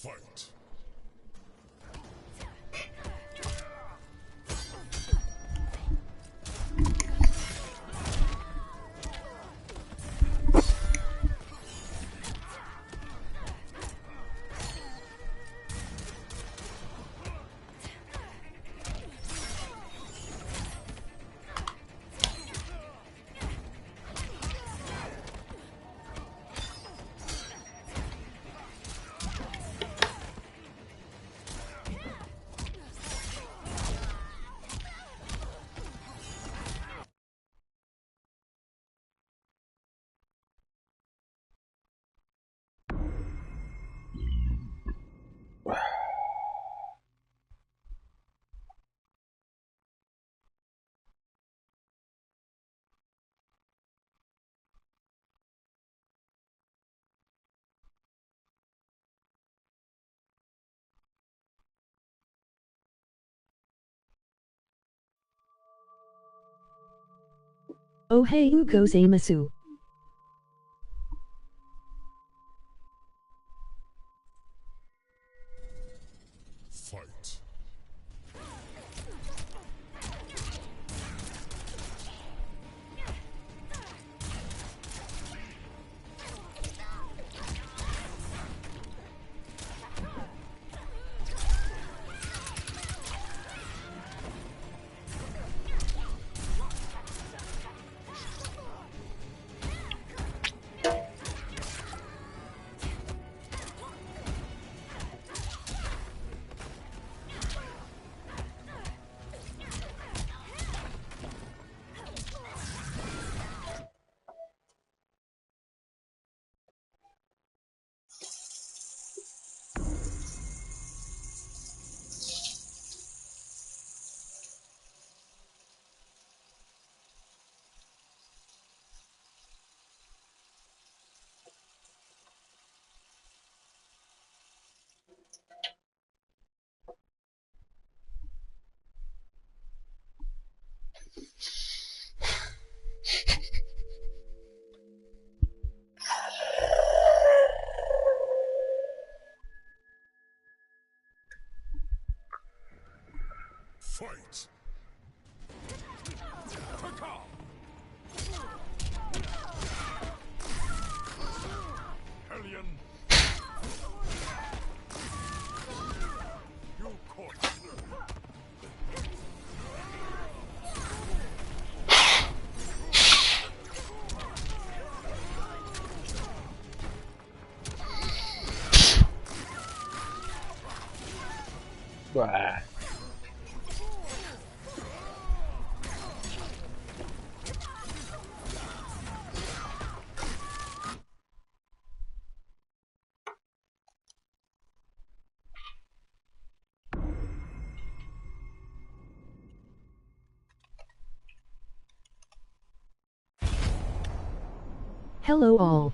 Fight. Ohayou gozaimasu. Fight. Fight! Hellion! You caught! Bah. Hello all.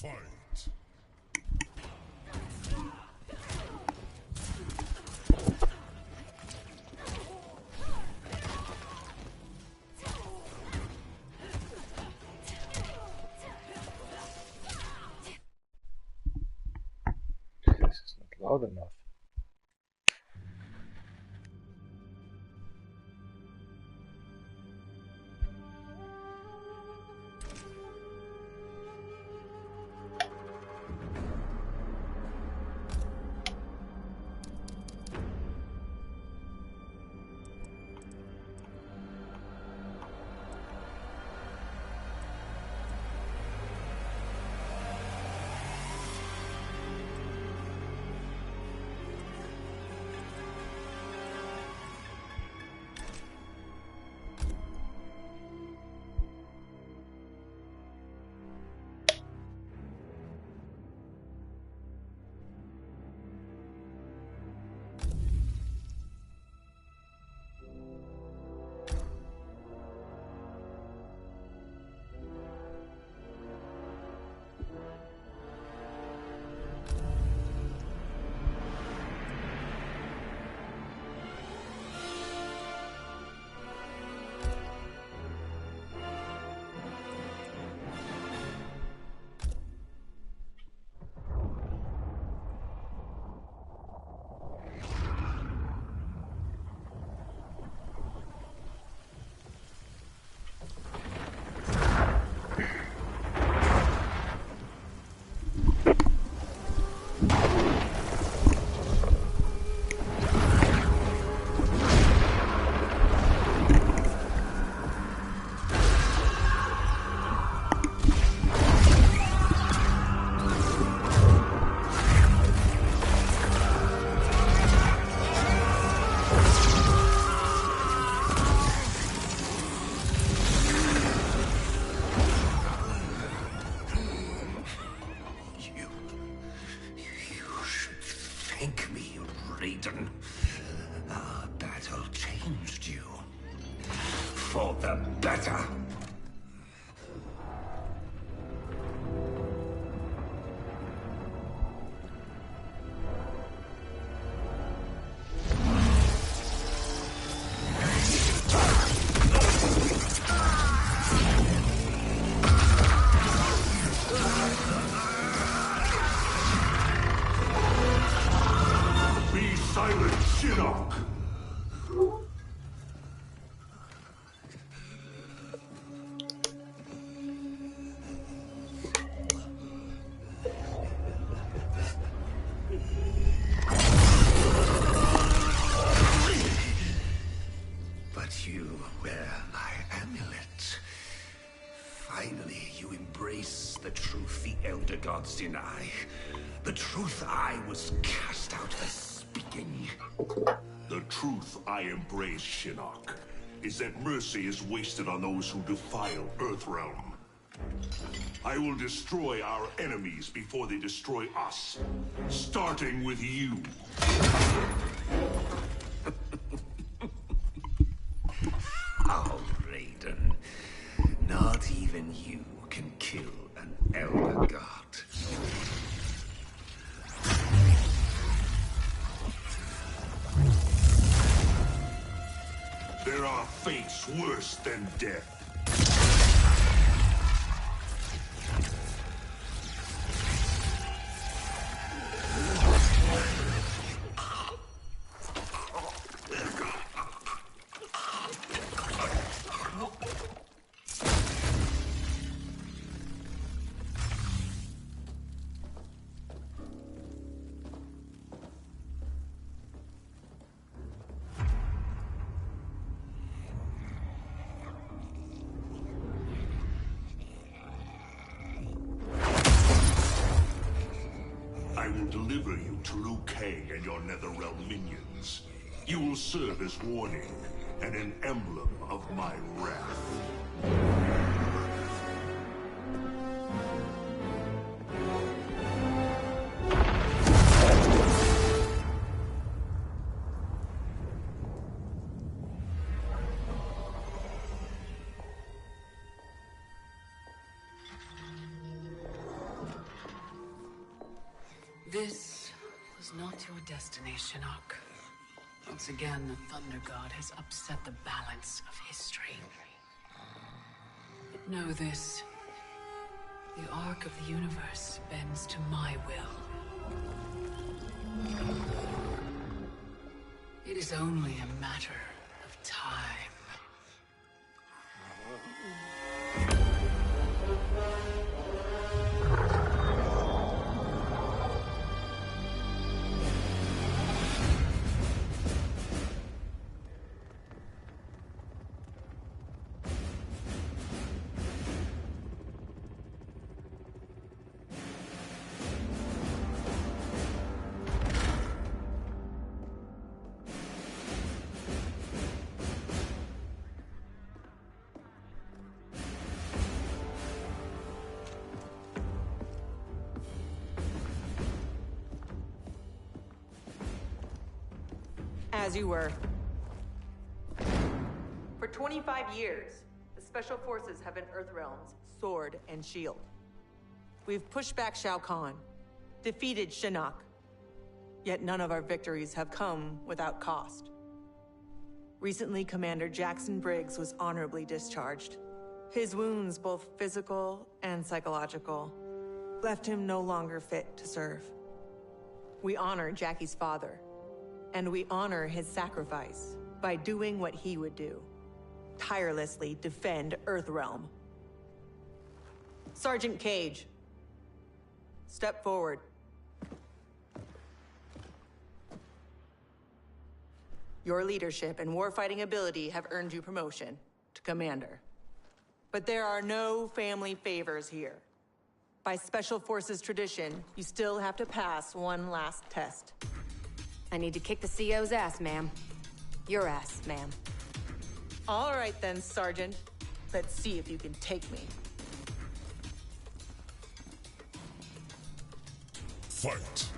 Fight. This is not loud enough. Our battle changed you. For the better. Be silent, Shinnok! But you wear my amulet. Finally, you embrace the truth the Elder Gods deny. The truth I was cast out for speaking. The truth I embrace, Shinnok, is that mercy is wasted on those who defile Earthrealm. I will destroy our enemies before they destroy us, starting with you. Oh, Raiden. Not even you can kill an Elder God. There are fates worse than death. I will deliver you to Liu Kang and your Netherrealm minions. You will serve as warning and an emblem of my wrath. This was not your destiny, Shinnok. Once again, the Thunder God has upset the balance of history. But know this. The arc of the universe bends to my will. It is only a matter of time. As you were. For 25 years, the Special Forces have been Earthrealm's sword and shield. We've pushed back Shao Kahn, defeated Shinnok, yet none of our victories have come without cost. Recently, Commander Jackson Briggs was honorably discharged. His wounds, both physical and psychological, left him no longer fit to serve. We honor Jackie's father, and we honor his sacrifice by doing what he would do. Tirelessly defend Earthrealm. Sergeant Cage, step forward. Your leadership and warfighting ability have earned you promotion to Commander. But there are no family favors here. By Special Forces tradition, you still have to pass one last test. I need to kick the CO's ass, ma'am. Your ass, ma'am. All right then, Sergeant. Let's see if you can take me. Fight!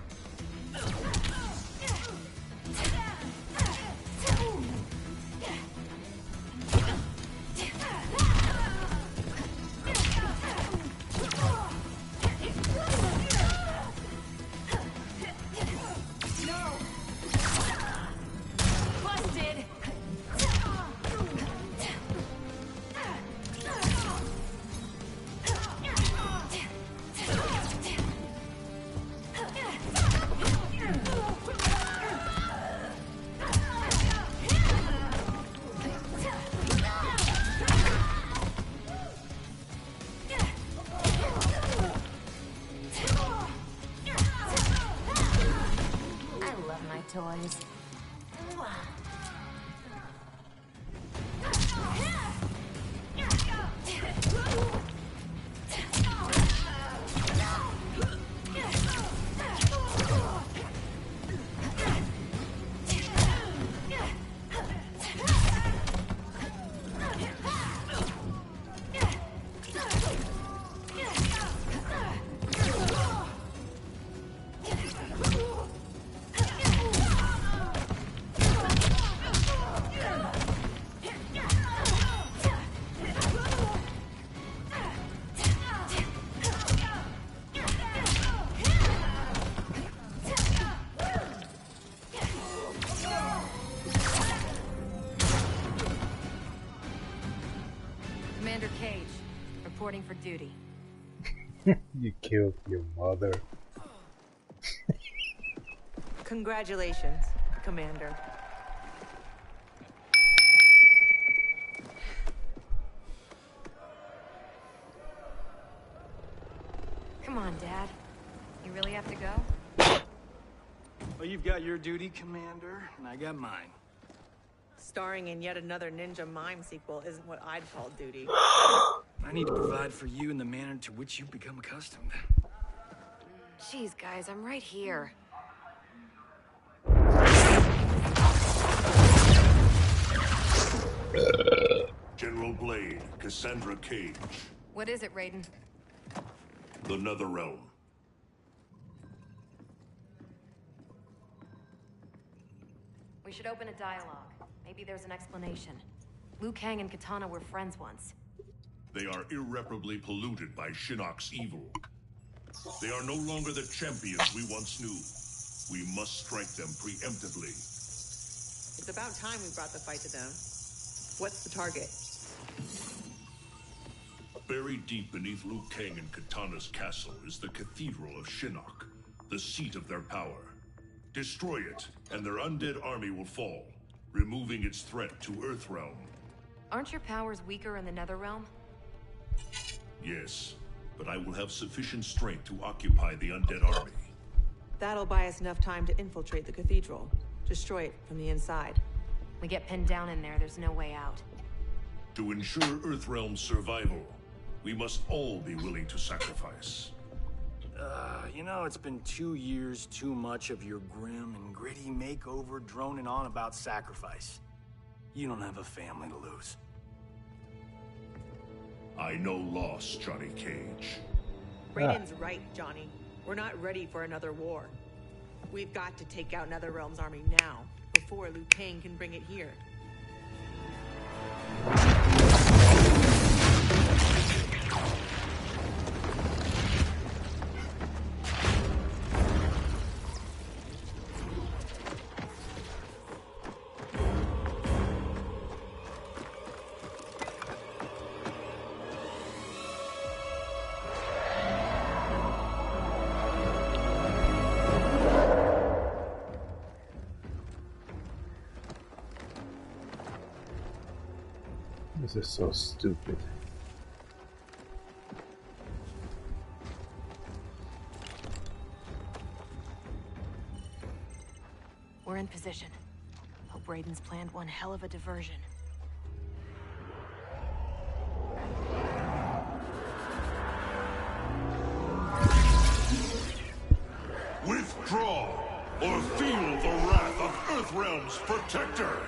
Toys. Commander Cage, reporting for duty. You killed your mother. Congratulations, Commander. Come on, Dad. You really have to go? Well, you've got your duty, Commander, and I got mine. Starring in yet another Ninja Mime sequel isn't what I'd call duty. I need to provide for you in the manner to which you've become accustomed. Jeez, guys, I'm right here. General Blade, Cassandra Cage. What is it, Raiden? The NetherRealm. We should open a dialogue. Maybe there's an explanation. Liu Kang and Katana were friends once. They are irreparably polluted by Shinnok's evil. They are no longer the champions we once knew. We must strike them preemptively. It's about time we brought the fight to them. What's the target? Buried deep beneath Liu Kang and Katana's castle is the Cathedral of Shinnok, the seat of their power. Destroy it, and their undead army will fall, removing its threat to Earthrealm. Aren't your powers weaker in the Netherrealm? Yes, but I will have sufficient strength to occupy the undead army. That'll buy us enough time to infiltrate the cathedral. Destroy it from the inside. We get pinned down in there, there's no way out. To ensure Earthrealm's survival, we must all be willing to sacrifice. You know, it's been 2 years too much of your grim and gritty makeover droning on about sacrifice. You don't have a family to lose. I know loss, Johnny Cage. Raiden's right, Johnny. We're not ready for another war. We've got to take out Netherrealm's army now, before Liu Kang can bring it here. This is so stupid. We're in position. Hope Raiden's planned one hell of a diversion. Withdraw, or feel the wrath of Earthrealm's protector!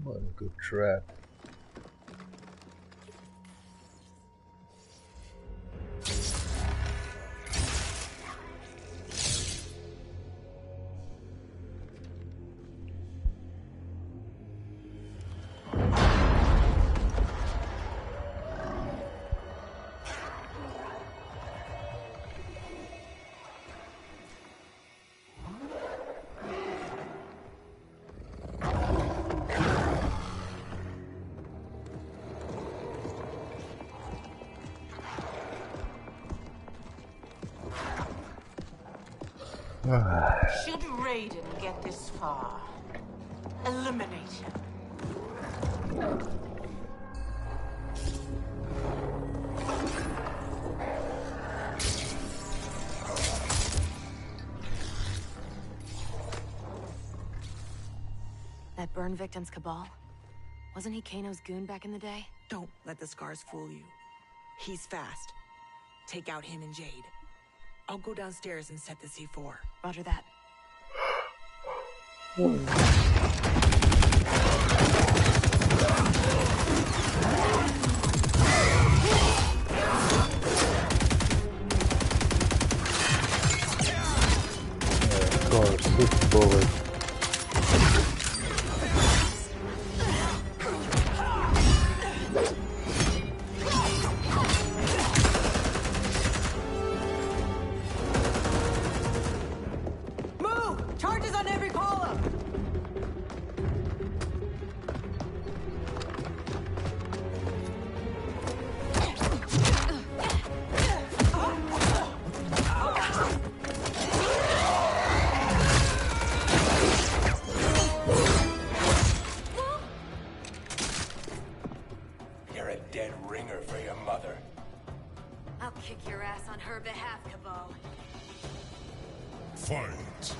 What a good trap. Should Raiden get this far, eliminate him. That burn victim's Cabal? Wasn't he Kano's goon back in the day? Don't let the scars fool you. He's fast. Take out him and Jade. I'll go downstairs and set the C4. Roger that. her behalf, Cabal. Fight!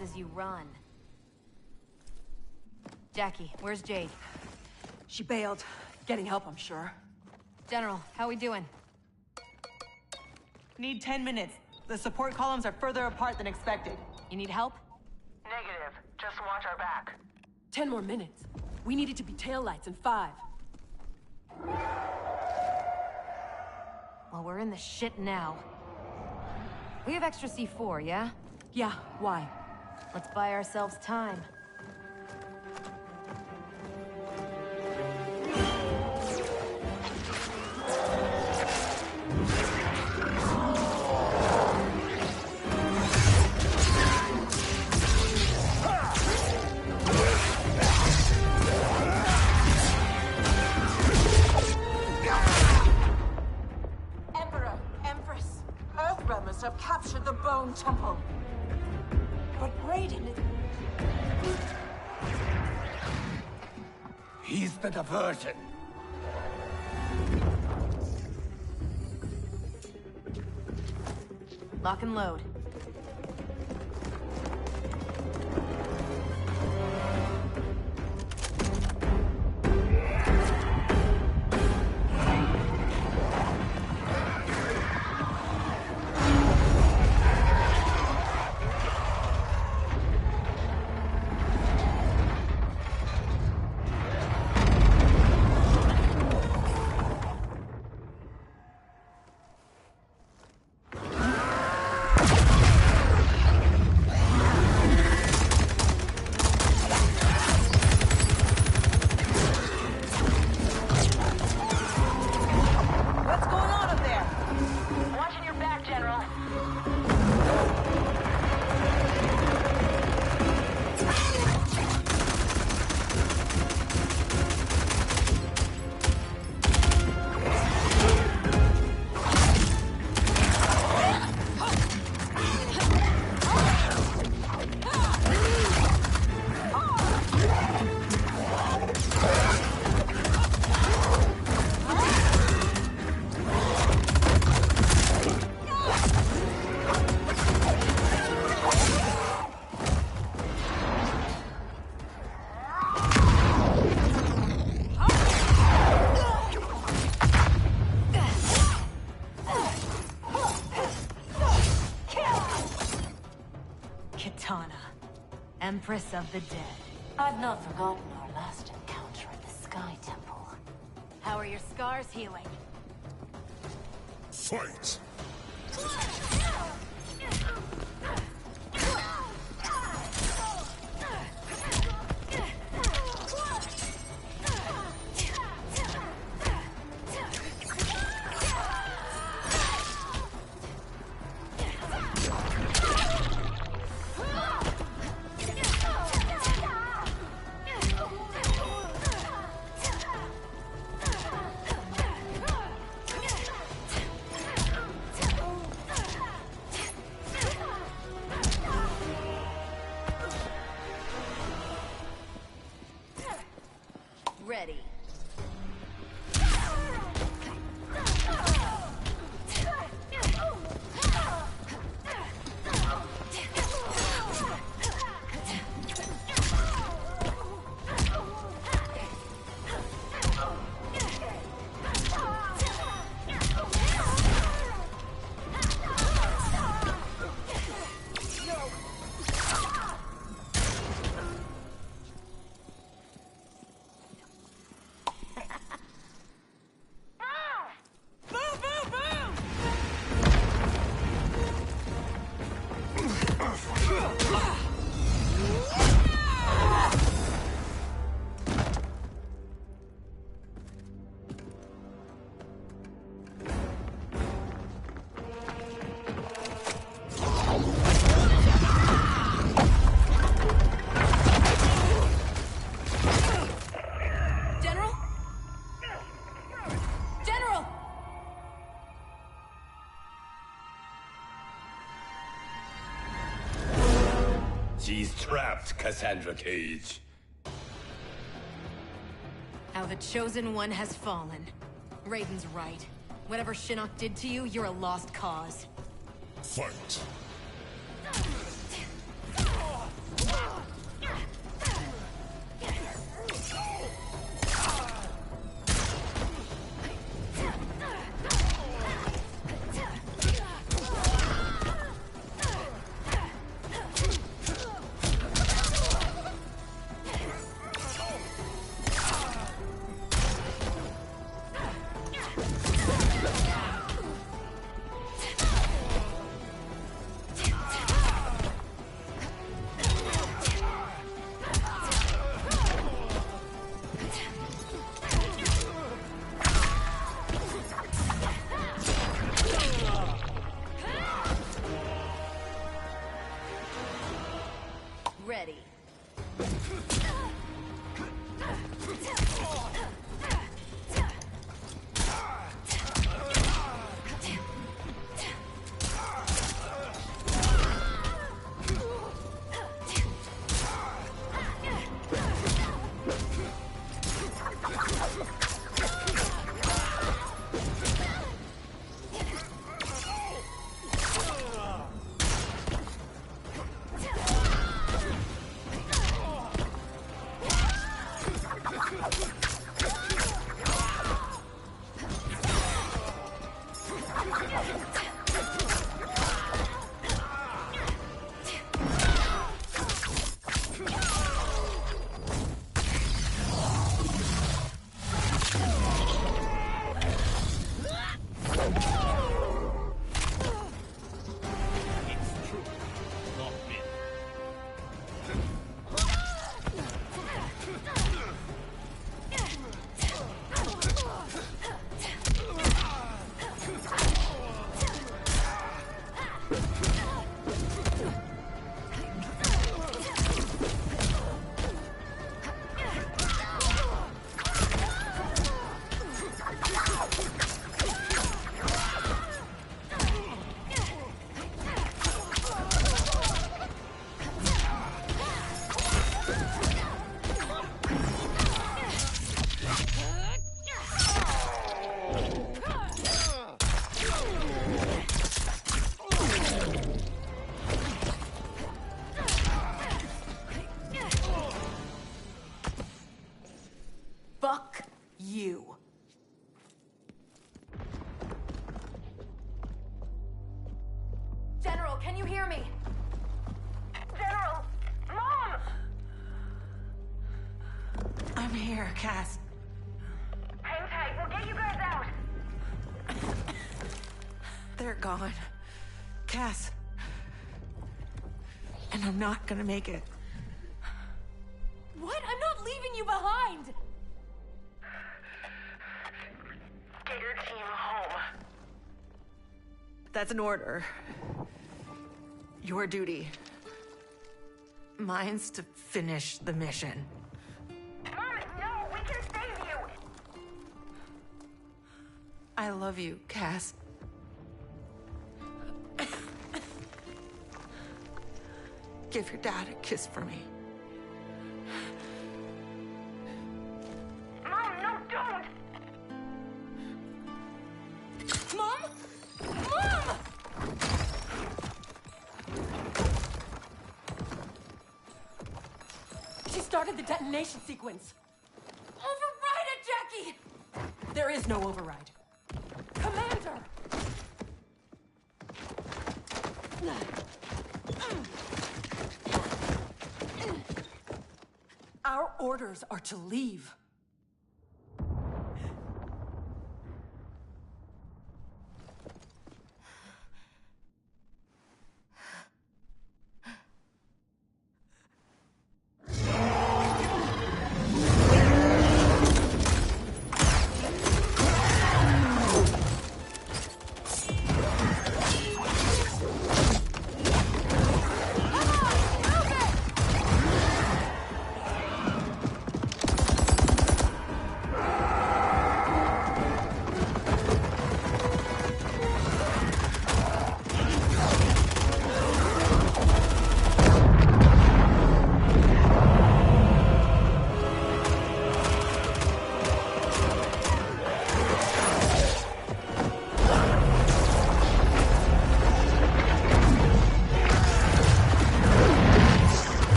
As you run. Jackie, where's Jade? She bailed. Getting help, I'm sure. General, how we doing? Need 10 minutes. The support columns are further apart than expected. You need help? Negative. Just watch our back. 10 more minutes. We need it to be taillights in 5. Well, we're in the shit now. We have extra C4, yeah? Yeah, why? Let's buy ourselves time. Emperor, Empress, Earthrealmers have captured the Bone Temple. But Raiden is... He's the diversion. Lock and load. Empress of the Dead. I've not forgotten our last encounter at the Sky Temple. How are your scars healing? Fight! She's trapped, Cassandra Cage. How the Chosen One has fallen. Raiden's right. Whatever Shinnok did to you, you're a lost cause. Fight. Ready. Fuck you. General, can you hear me? General! Mom! I'm here, Cass. Hang tight, we'll get you guys out. They're gone. Cass. And I'm not gonna make it. What? I'm not leaving you behind! Get your team home. That's an order. Your duty. Mine's to finish the mission. Mom, no, we can save you! I love you, Cass. Give your dad a kiss for me. Mom, no, don't! Mom? Mom! She started the detonation sequence. Override it, Jackie! There is no override. Commander! Our orders are to leave.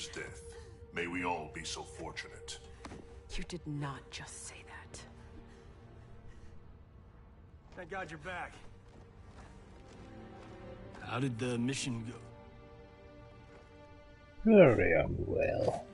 Raiden's death. May we all be so fortunate. You did not just say that. Thank God you're back. How did the mission go? Very unwell.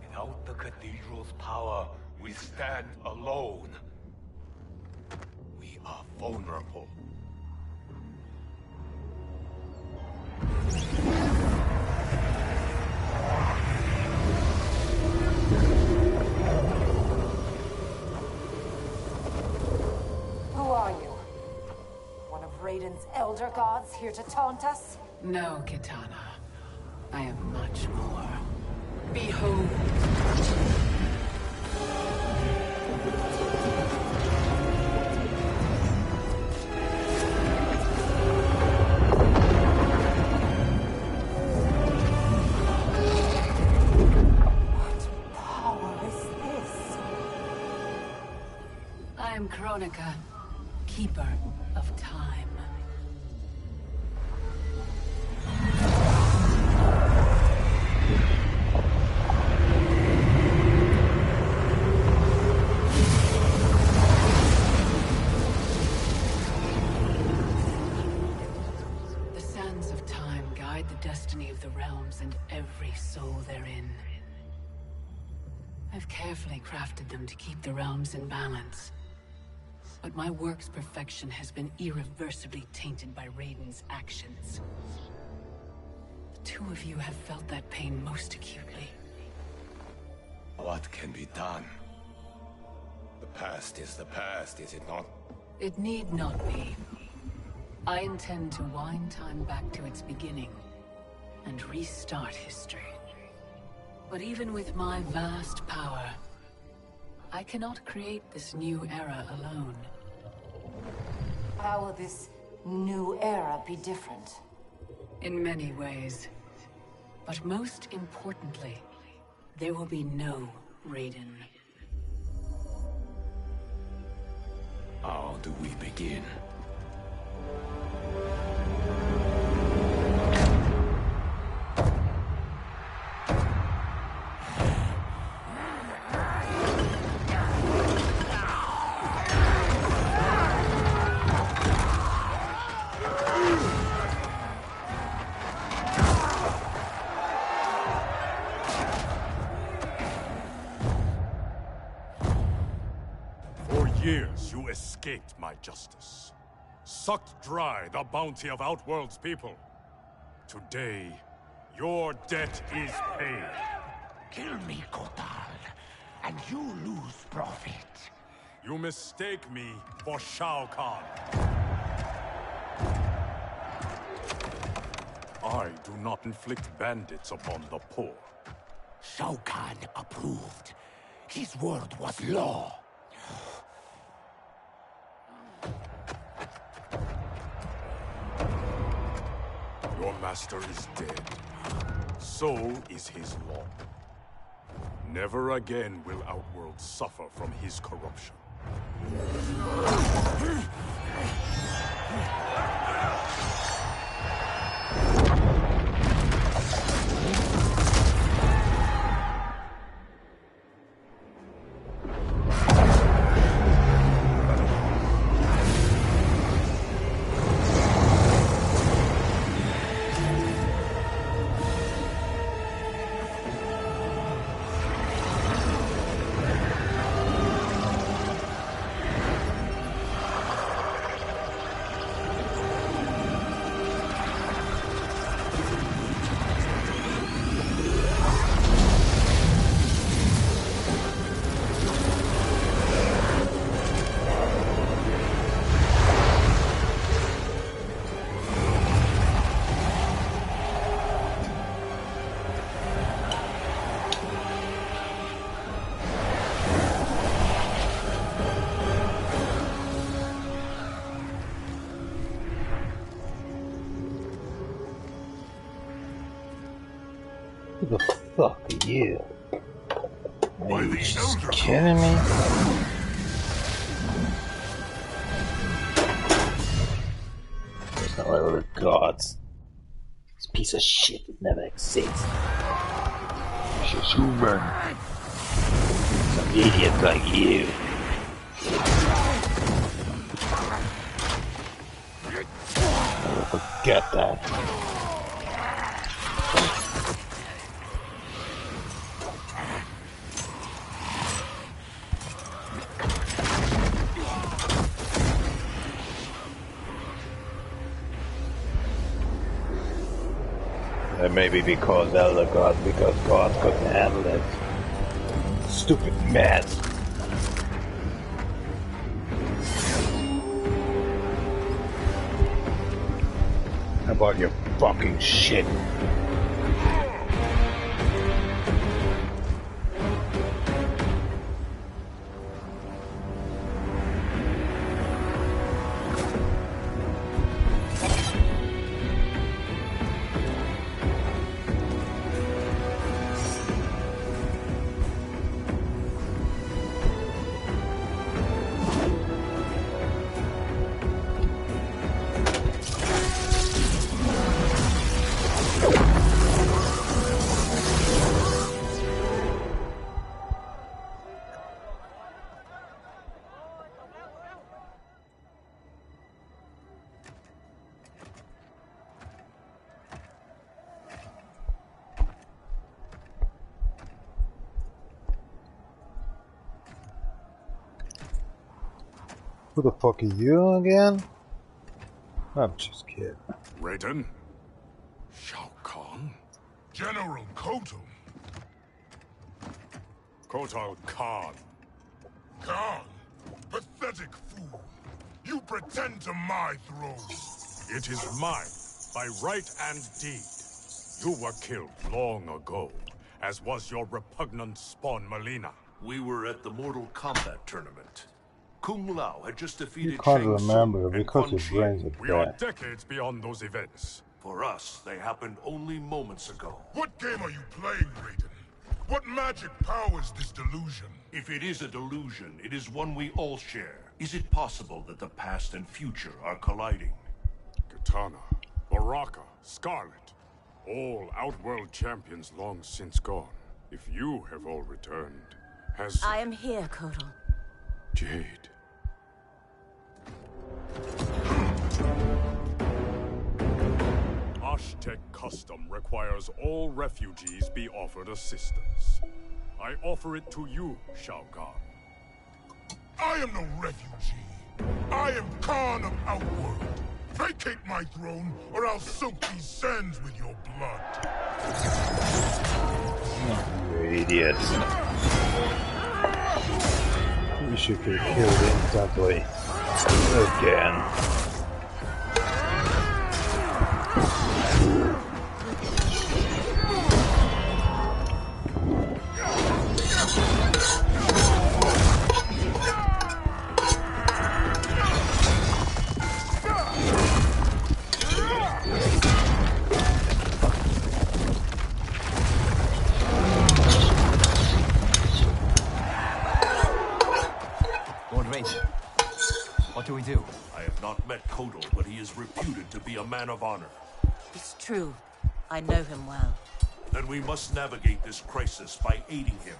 Without the cathedral's power, we stand alone. We are vulnerable. Who are you? One of Raiden's elder gods here to taunt us? No, Kitana. I am much more. Behold. What power is this? I am Kronika, keeper of time. The sands of time guide the destiny of the realms and every soul therein. I've carefully crafted them to keep the realms in balance. But my work's perfection has been irreversibly tainted by Raiden's actions. The two of you have felt that pain most acutely. What can be done? The past is the past, is it not? It need not be. I intend to wind time back to its beginning and restart history. But even with my vast power, I cannot create this new era alone. How will this new era be different? In many ways. But most importantly, there will be no Raiden. How do we begin? Years you escaped my justice, sucked dry the bounty of Outworld's people. Today, your debt is paid. Kill me, Kotal, and you lose profit. You mistake me for Shao Kahn. I do not inflict bandits upon the poor. Shao Kahn approved. His word was law. Your master is dead. So is his law. Never again will Outworld suffer from his corruption. Who the fuck are you? Are you just kidding me? There's no other gods. This piece of shit would never exist. She's human. Some idiot like you. Never forget that. And maybe because Elder God, because God couldn't handle it. Stupid mess. How about your fucking shit? Who the fuck are you again? I'm just kidding. Raiden? Shao Kahn? General Kotal. Kotal Kahn. Khan, pathetic fool. You pretend to my throne. It is mine, by right and deed. You were killed long ago, as was your repugnant spawn Melina. We were at the Mortal Kombat tournament. Kung Lao had just defeated You can't Shang remember Tsung and because Quan your Chi. brains are We are bad. decades beyond those events. For us, they happened only moments ago. What game are you playing, Raiden? What magic powers this delusion? If it is a delusion, it is one we all share. Is it possible that the past and future are colliding? Kitana, Baraka, Scarlet, all Outworld champions long since gone. If you have all returned, has... I am here, Kotal. Jade. Aztec custom requires all refugees be offered assistance. I offer it to you, Shao Kahn. I am no refugee. I am Khan of Outworld. Vacate my throne, or I'll soak these sands with your blood. You idiots. You should be killed instantly. Again. What do we do? I have not met Kotal, but he is reputed to be a man of honor. It's true. I know him well. Then we must navigate this crisis by aiding him.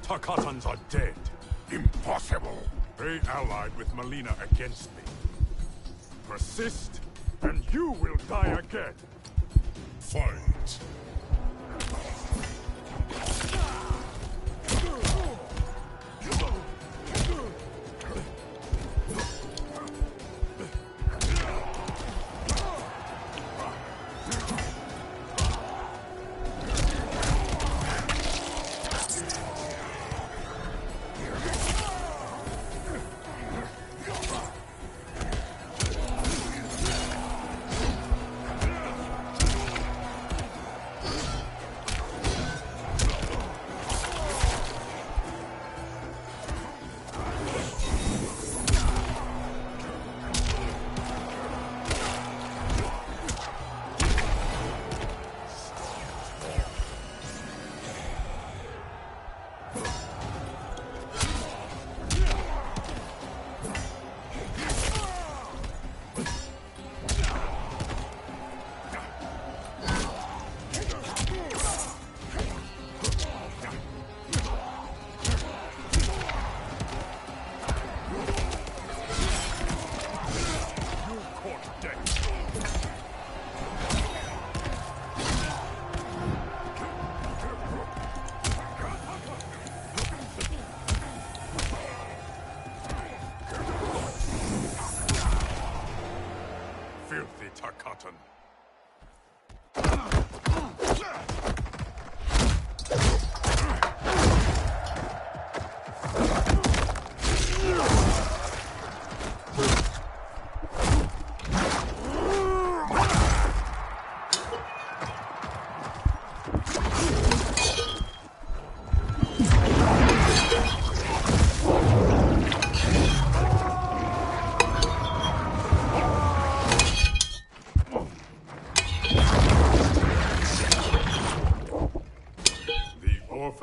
Takatans are dead. Impossible. They allied with Melina against me. Persist, and you will die again. Fight.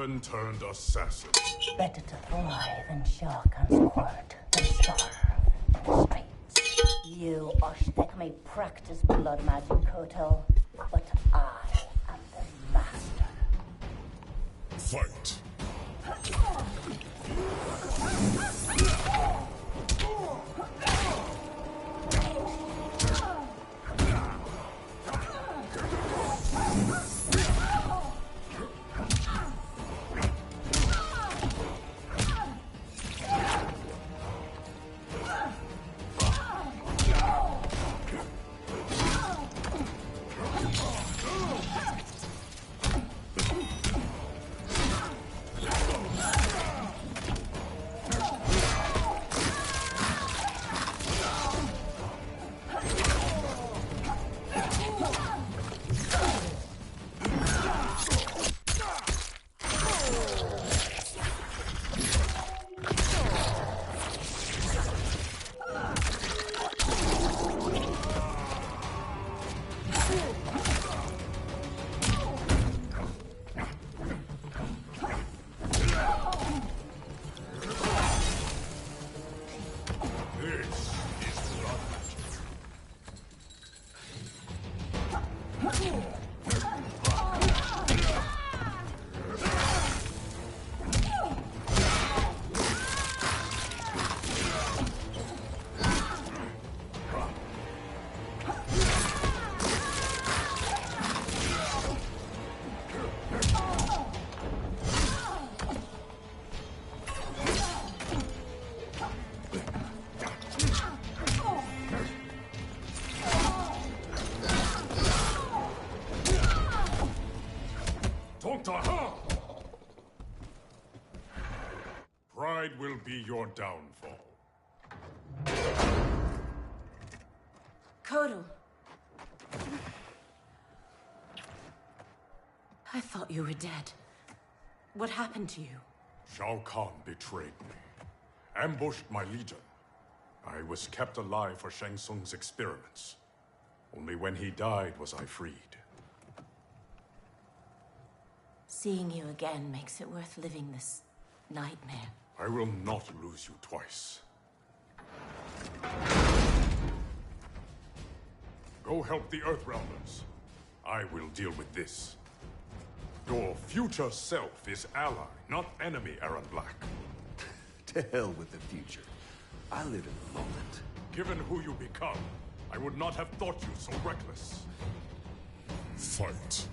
orphan-turned-assassin. Better to thrive in Sharkan's court than starve. Right. You Oshtek may practice blood magic, Kotal, but I am the master. Fight. Pride will be your downfall. Kotal. I thought you were dead. What happened to you? Shao Kahn betrayed me, ambushed my legion. I was kept alive for Shang Tsung's experiments. Only when he died was I freed. Seeing you again makes it worth living this nightmare. I will not lose you twice. Go help the Earthrealmers. I will deal with this. Your future self is ally, not enemy, Aaron Black. To hell with the future. I live in the moment. Given who you become, I would not have thought you so reckless. Fight.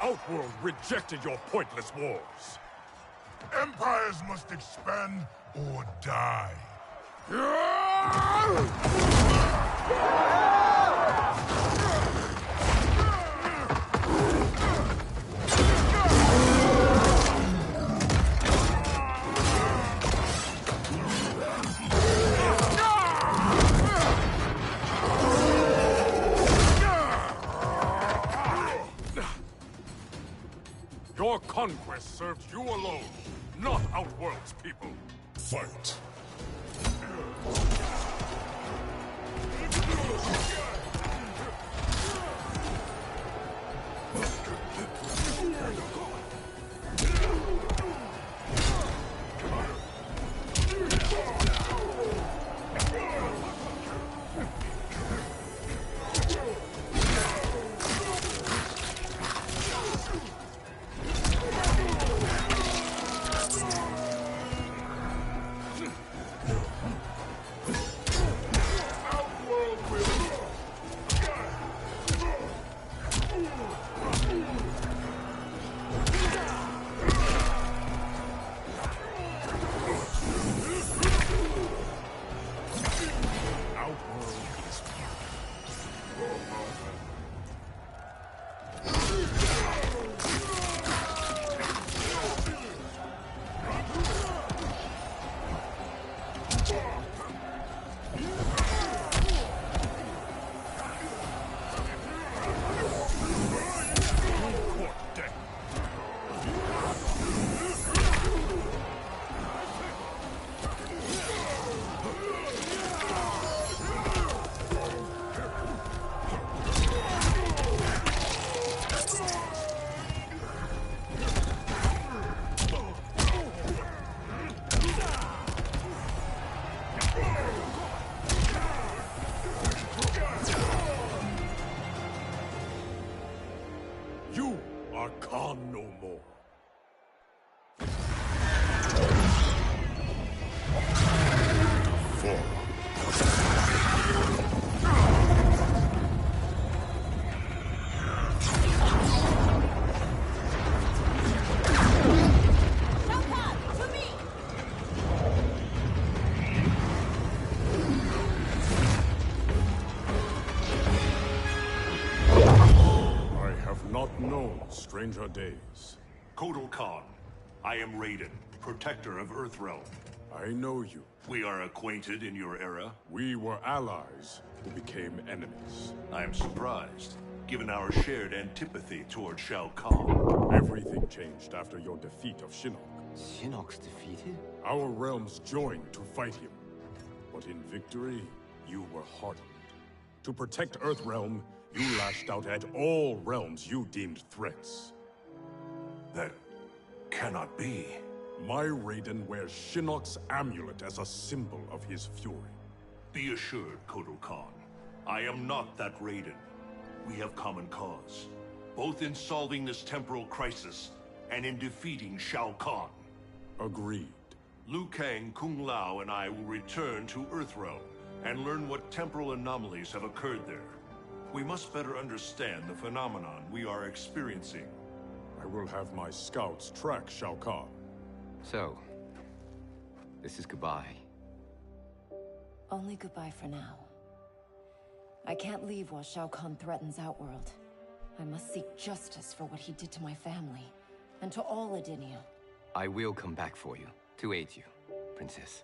Outworld rejected your pointless wars. Empires must expand or die. Your conquest served you alone, not Outworld's people. Fight. Stranger days. Kotal Khan, I am Raiden, protector of Earthrealm. I know you. We are acquainted in your era. We were allies who became enemies. I am surprised, given our shared antipathy toward Shao Kahn. Everything changed after your defeat of Shinnok. Shinnok's defeated? Our realms joined to fight him. But in victory, you were hardened. To protect Earthrealm, you lashed out at all realms you deemed threats. That cannot be. My Raiden wears Shinnok's amulet as a symbol of his fury. Be assured, Kotal Khan, I am not that Raiden. We have common cause, both in solving this temporal crisis and in defeating Shao Kahn. Agreed. Liu Kang, Kung Lao, and I will return to Earthrealm and learn what temporal anomalies have occurred there. We must better understand the phenomenon we are experiencing. I will have my scouts track Shao Kahn. So, this is goodbye. Only goodbye for now. I can't leave while Shao Kahn threatens Outworld. I must seek justice for what he did to my family, and to all Edinia. I will come back for you, to aid you, Princess.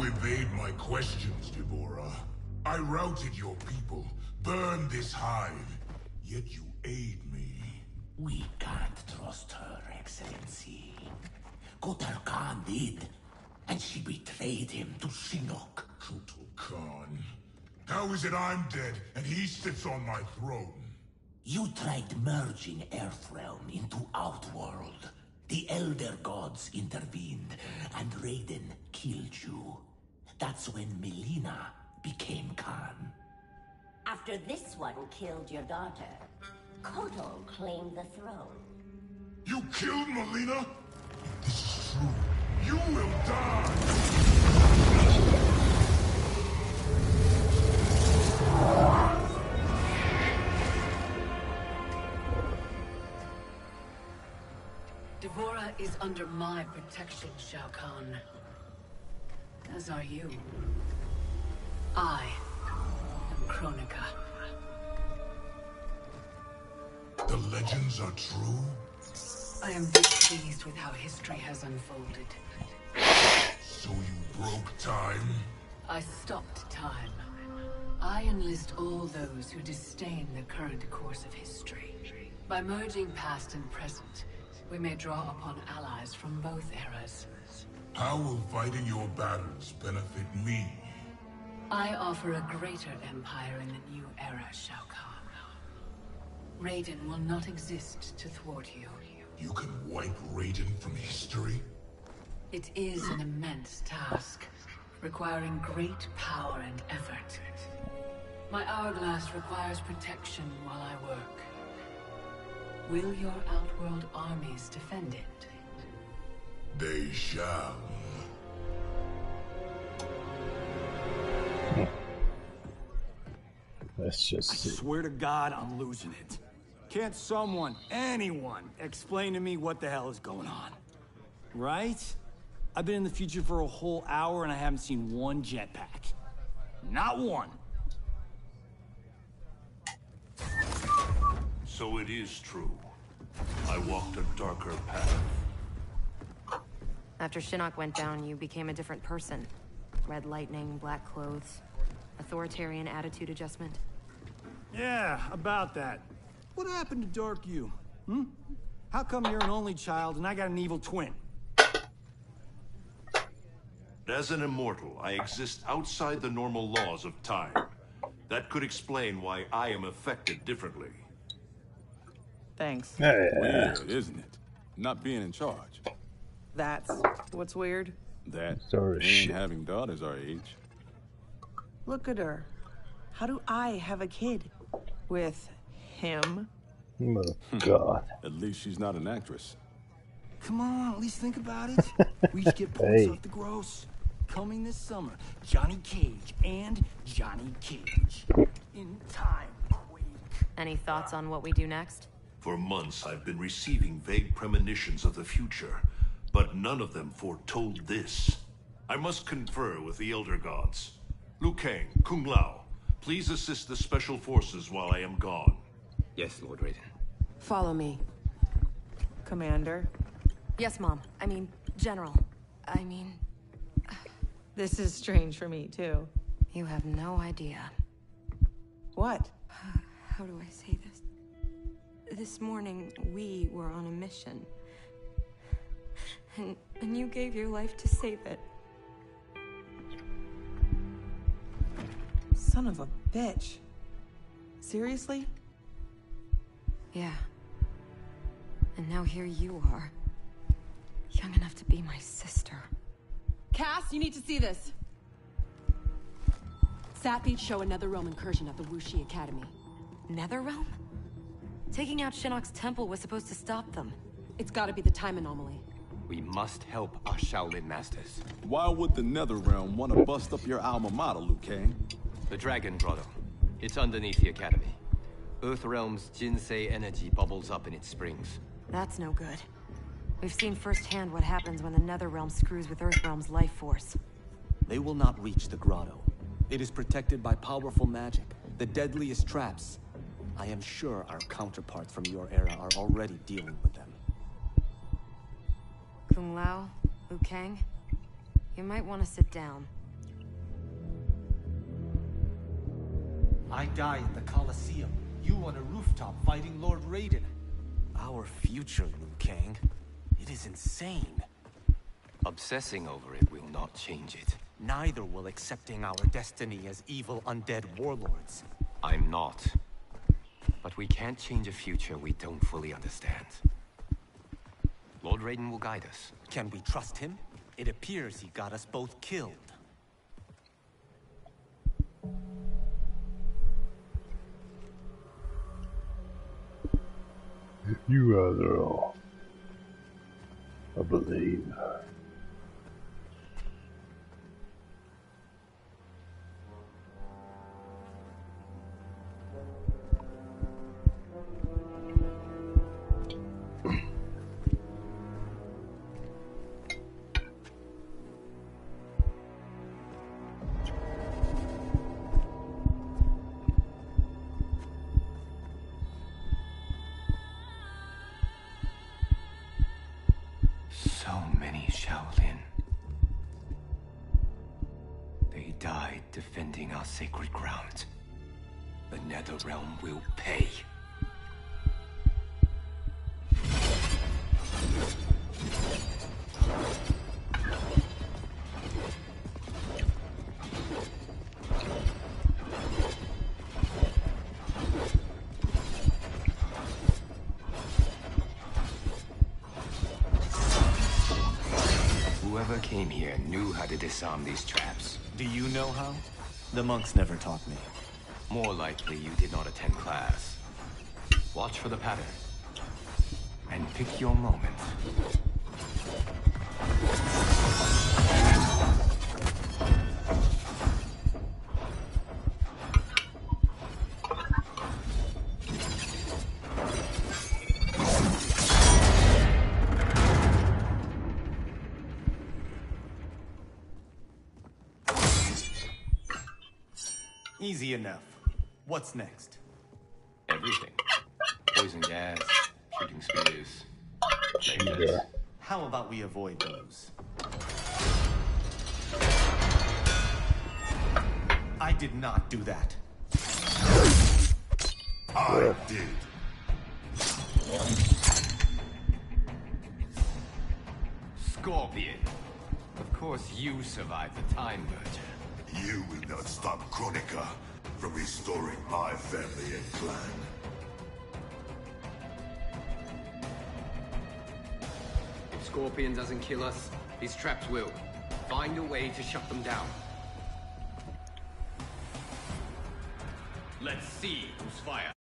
Evade my questions, Deborah. I routed your people, burned this hive, yet you aid me. We can't trust her, Excellency. Kotal Khan did, and she betrayed him to Shinnok. Kotal Khan? How is it I'm dead and he sits on my throne? You tried merging Earthrealm into Outworld. The Elder Gods intervened, and Raiden killed you. That's when Melina became Khan. After this one killed your daughter, Kotal claimed the throne. You killed Melina? You will die! Devora is under my protection, Shao Kahn. As are you. I am Kronika. The legends are true? I am displeased with how history has unfolded. So you broke time? I stopped time. I enlist all those who disdain the current course of history. By merging past and present, we may draw upon allies from both eras. How will fighting your battles benefit me? I offer a greater empire in the new era, Shao Kahn. Raiden will not exist to thwart you. You can wipe Raiden from history? It is an immense task, requiring great power and effort. My hourglass requires protection while I work. Will your Outworld armies defend it? They shall. Let's just see. I swear to God, I'm losing it. Can't someone, anyone, explain to me what the hell is going on? Right? I've been in the future for a whole hour and I haven't seen one jetpack. Not one. So it is true. I walked a darker path. After Shinnok went down, you became a different person. Red lightning, black clothes, authoritarian attitude adjustment. Yeah, about that. What happened to Dark You? How come you're an only child and I got an evil twin? As an immortal, I exist outside the normal laws of time. That could explain why I am affected differently. Thanks. Weird, isn't it? Not being in charge. That's what's weird. That Sort of and shit. having daughters our age. Look at her. How do I have a kid? With him? Oh, God. At least she's not an actress. Come on, at least think about it. We each get points Hey. off the gross. Coming this summer, Johnny Cage and Johnny Cage. In time, quick. Any thoughts on what we do next? For months, I've been receiving vague premonitions of the future, but none of them foretold this. I must confer with the Elder Gods. Liu Kang, Kung Lao, please assist the Special Forces while I am gone. Yes, Lord Raiden. Follow me. Commander? Yes, Mom. I mean, General. I mean... This is strange for me, too. You have no idea. What? How do I say this? This morning, we were on a mission. And you gave your life to save it. Son of a bitch. Seriously? Yeah. And now here you are. Young enough to be my sister. Cass, you need to see this. Sat feeds show another realm incursion at the Wuxi Academy. Netherrealm? Taking out Shinnok's temple was supposed to stop them. It's gotta be the time anomaly. We must help our Shaolin masters. Why would the Netherrealm want to bust up your alma mater, Liu Kang? The Dragon Grotto. It's underneath the Academy. Earthrealm's Jinsei energy bubbles up in its springs. That's no good. We've seen firsthand what happens when the Netherrealm screws with Earthrealm's life force. They will not reach the grotto. It is protected by powerful magic, the deadliest traps. I am sure our counterparts from your era are already dealing with them. Kung Lao, Liu Kang, you might want to sit down. I die at the Colosseum. You on a rooftop fighting Lord Raiden. Our future, Liu Kang. It is insane. Obsessing over it will not change it. Neither will accepting our destiny as evil undead warlords. I'm not. But we can't change a future we don't fully understand. Lord Raiden will guide us. Can we trust him? It appears he got us both killed. You are the all. I believe. Shaolin. They died defending our sacred ground. The Netherrealm will pay. Whoever came here knew how to disarm these traps. Do you know how? The monks never taught me. More likely you did not attend class. Watch for the pattern. And pick your moment. Easy enough. What's next? Everything. Poison gas, shooting spears, lasers. How about we avoid those? I did not do that. I did. Scorpion. Of course you survived the Time Merger. You will not stop Chronica from restoring my family and clan. If Scorpion doesn't kill us, these traps will. Find a way to shut them down. Let's see who's fire.